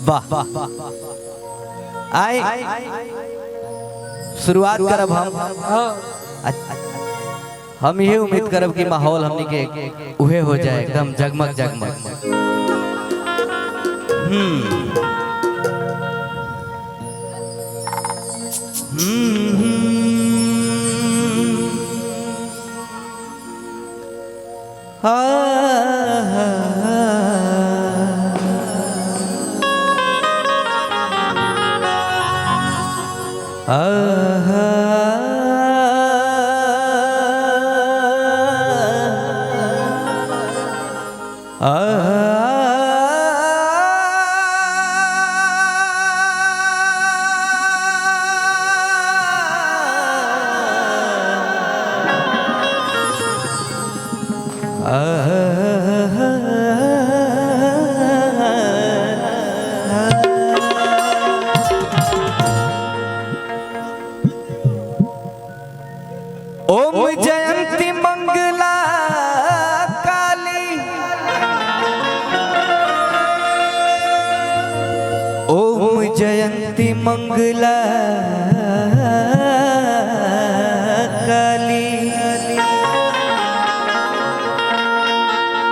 वाह आए शुरुआत करब हम ये उम्मीद करब कि माहौल हमनी के उहे हो जाए एकदम जगमग जगमग। ओम जयंती मंगला काली, ओम जयंती मंगला काली,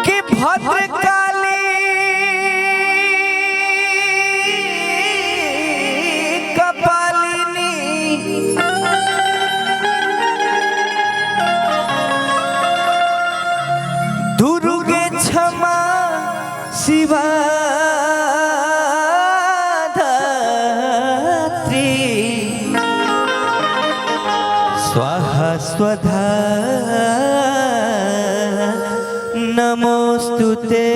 कि भद्र काली कपालिनी, दुर्गे क्षमा शिवा धात्री, स्वाहा स्वधा नमोस्तुते।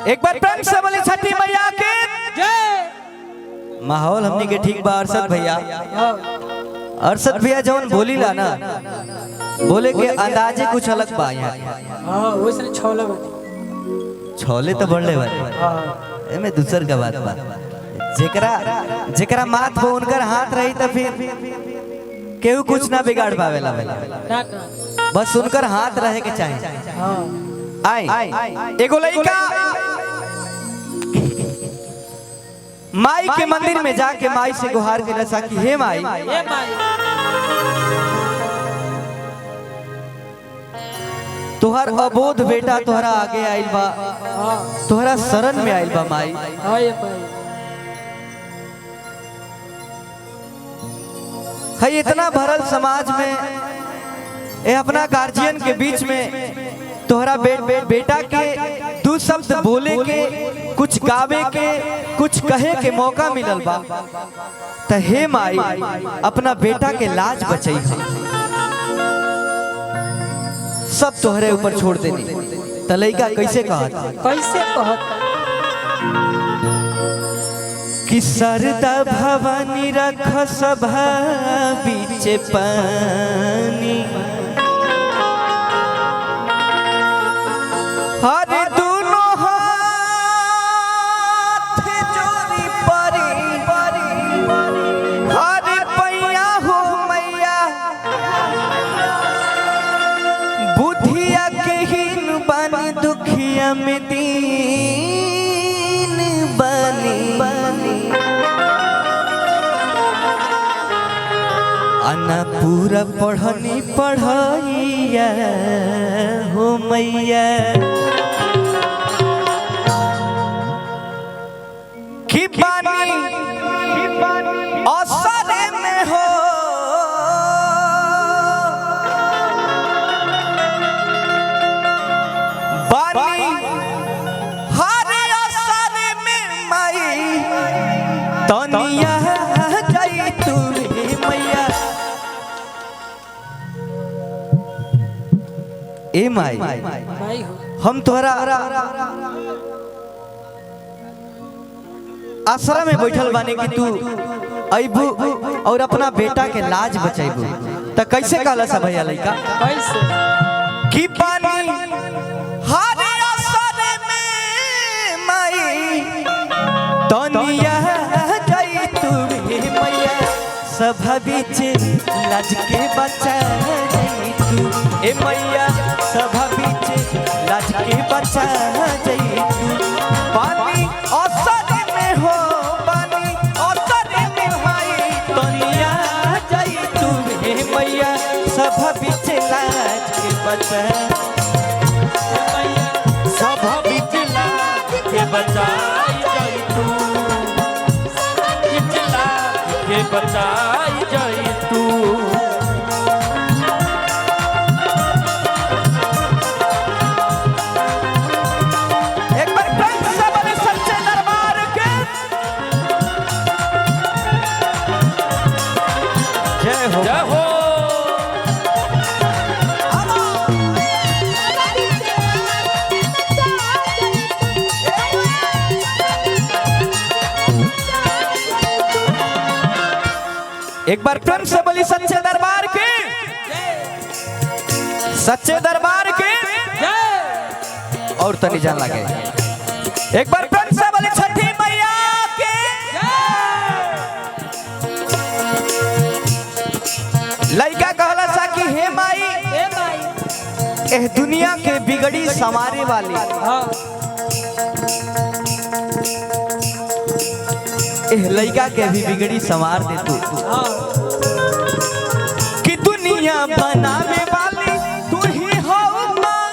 एक बार प्रेम से बोले छठी मैया के जय। माहौल हमने के ठीक बा। अरशद भैया, अरशद भैया जवन बोली ला ना, बोले के अंदाजे कुछ अलग बा यहाँ। हां वैसे छोले बनी, छोले तो बढ़ले बा। एमे दूसर का बात बा, जेकरा माथ पे उनकर हाथ रही तो फिर केहू कुछ ना बिगाड़ पावेला। बस उनकर हाथ रहे के चाहिए। आई एगो लइका माई के मंदिर में जाके माई से गुहार के लसा कि हे माई, तुहर अबोध बेटा तोहरा आगे आइल बा, तोहरा शरण में आइल बा माई। है इतना भरल समाज में ए अपना गार्जियन के बीच में तोहरा बेटा के दो शब्द बोले के, कुछ गावे के, कुछ कहे के मौका मिलल बा। त हे माई अपना बेटा के लाज बचई, सब तोहरे ऊपर छोड़ देनी। त लइका कैसे कहत कि सरदा भवानी रख सभा बीच पानी, हर दोनों हाथ जोड़ी परी, हर पैया हो मैया, बुधिया के हीन बनी, दुखिया में दीन बनी, अना पूरा पढ़नी पढ़ाइया हो मैया, कि बानी असरे में हो, बानी हर असरे में माई, तनिया जाई तू मैया। ए माई हम तोहरा आश्रम में बैठल बानी कि तू अइबू और अपना बेटा के लाज बचाइबू। त कैसे कहला सा भैया लइका कैसे कि पानी हर असर में माई तनिया जाई तू सभा बीच लाज के बचा जई तू। ए मैया सभा बीच लाज के बचा जई तू। पानी असर में हो पानी असर में भाई तनिया जई तू। ए मैया सभा बीच लाज के बचा सभा बीच लाज के बचाई जाई तू। के बचाई जाई तू। एक बार प्रेम से बोले सच्चे दरबार के जय हो जय हो। एक बार प्रेम से बोली सच्चे दरबार के सच्चे दरबार के और तनी जान लगे। एक बार प्रेम से बोली छठी मैया के लइका कहला सा कि हे माई एह दुनिया के बिगड़ी संवारे वाली एह लइका के भी बिगड़ी संवार दे तू। कि दुनिया बनावे वाली तू ही हो माँ।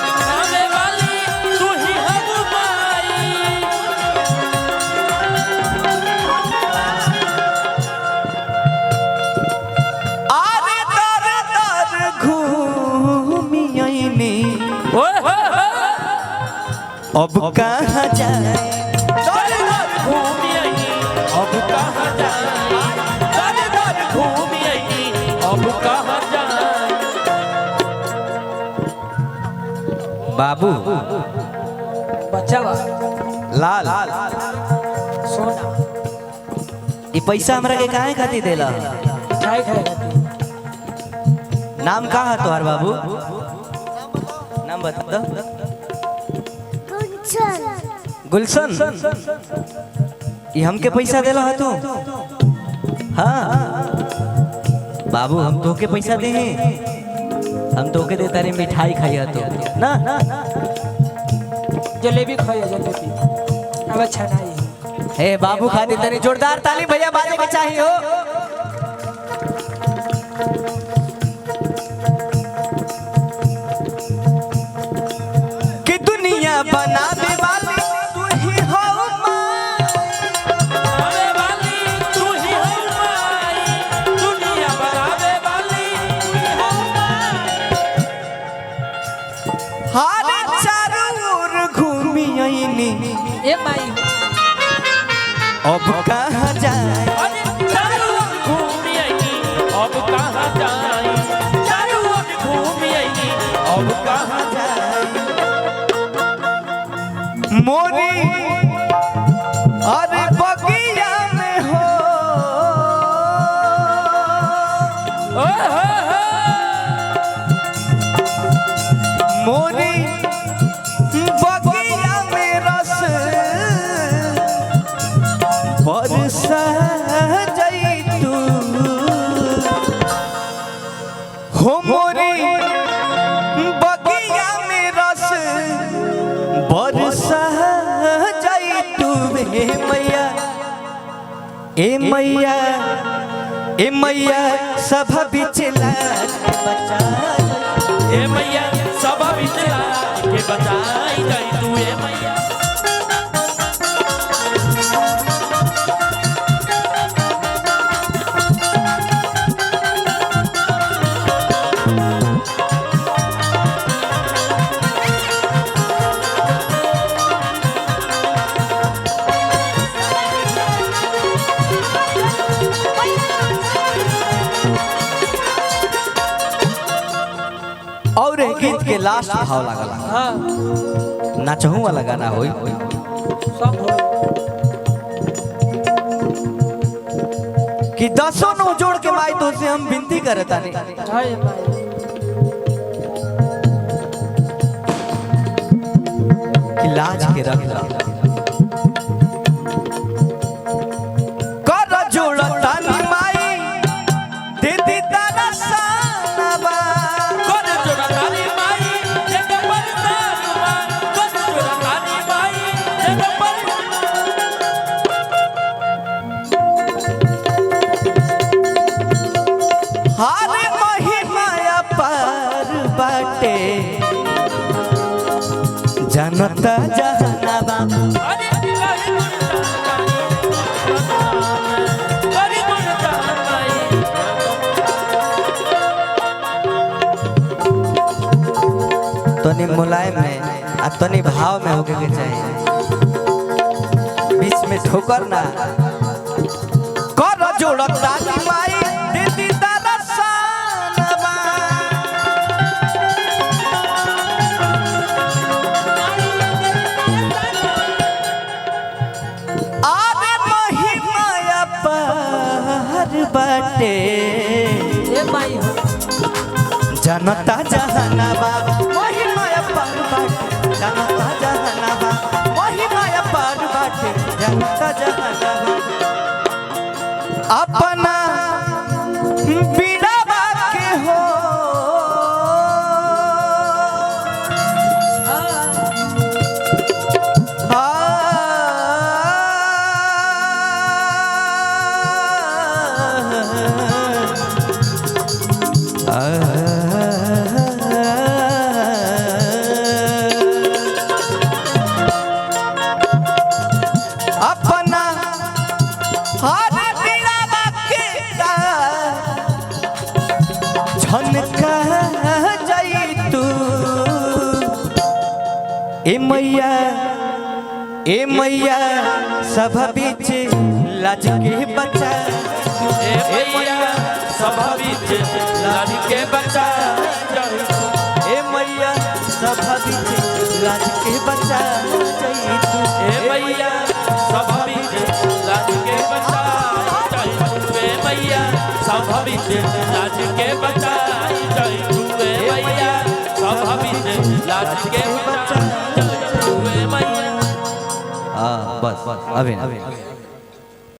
बनावे वाली तू ही हो माई। आरे दर दर घूमी आईनी अब कहाँ जाए। घूमी आई अब कहाँ जाए। दर दर घूमी आई अब कहाँ जाए। बाबू बच्चा बा लाल सोना ये पैसा हमरा के काहे खातिर देला। खाए खाए खाती नाम का है तोहर बाबू नाम बता दो। गुलशन ये हमके पैसा देला है तू। हाँ बाबू हम तोके पैसा दे हम तोके दे तारे मिठाई खाइया तो ना जलेबी खाइए जलेबी अब अच्छा नहीं हे बाबू खातिर तनी जोरदार ताली भैया बाजे के चाहिए हो। कि दुनिया बनावे वाली तू ही हो माँ। बनावे वाली तू ही हो माई। दुनिया बनावे वाली तू ही हो माई। हारे चारों ओर घूमी आईनी ए माई अब कहाँ जाए। अरे चारों ओर घूमी आई अब कहाँ जाए। चारों ओर घूमी आई अब कहाँ जाए। मोरी अरे बगिया में हो मोरी बगिया में रस बरसा जई तू। हो मोरी बगिया में रस बरसा जई तू। हे मैया ए मैया ए मैया सभा बीच लाज के बचा। ए मैया सब बिचला के बचाई जाई तू। ए मैया और गीत के लास्ट भाव लागल हाँ नाचहू वाला गाना होई। सब हो कि दसों नो जोड़ के माई तो से हम विनती करता नहीं हाय माई कि लाज के रख ला कर जोड़ता नहीं तेरा पर हारे महिमा पर बाटे जनता जहानाबा अरे करी गुणता गाई तनी मुलायम में आ तनी भाव में होके के चाहिए बीच में ठोकर ना कर जोड़ता की माई दीदी दरसनवा आवे महिमा पर बाटे ए माई हो जनता जहानाबा महिमा पर बाटे जनता जहानाबा महिमा पर बाटे जनता जहानाबा अपना बिड़ावा के हो अपना हर बिड़ावा के झनका जाई तू ए मैया सब बीच लाज के बचा ए मैया सभा बीच लाज के बचा ए मैया सब बीच लाज के बचा जाई तू ए मैया सभा बीच लाज के बचा ए मैया सभा बीच लाज के बचा ए मैया सभा बीच लाज के बचा ए मैया बस अभी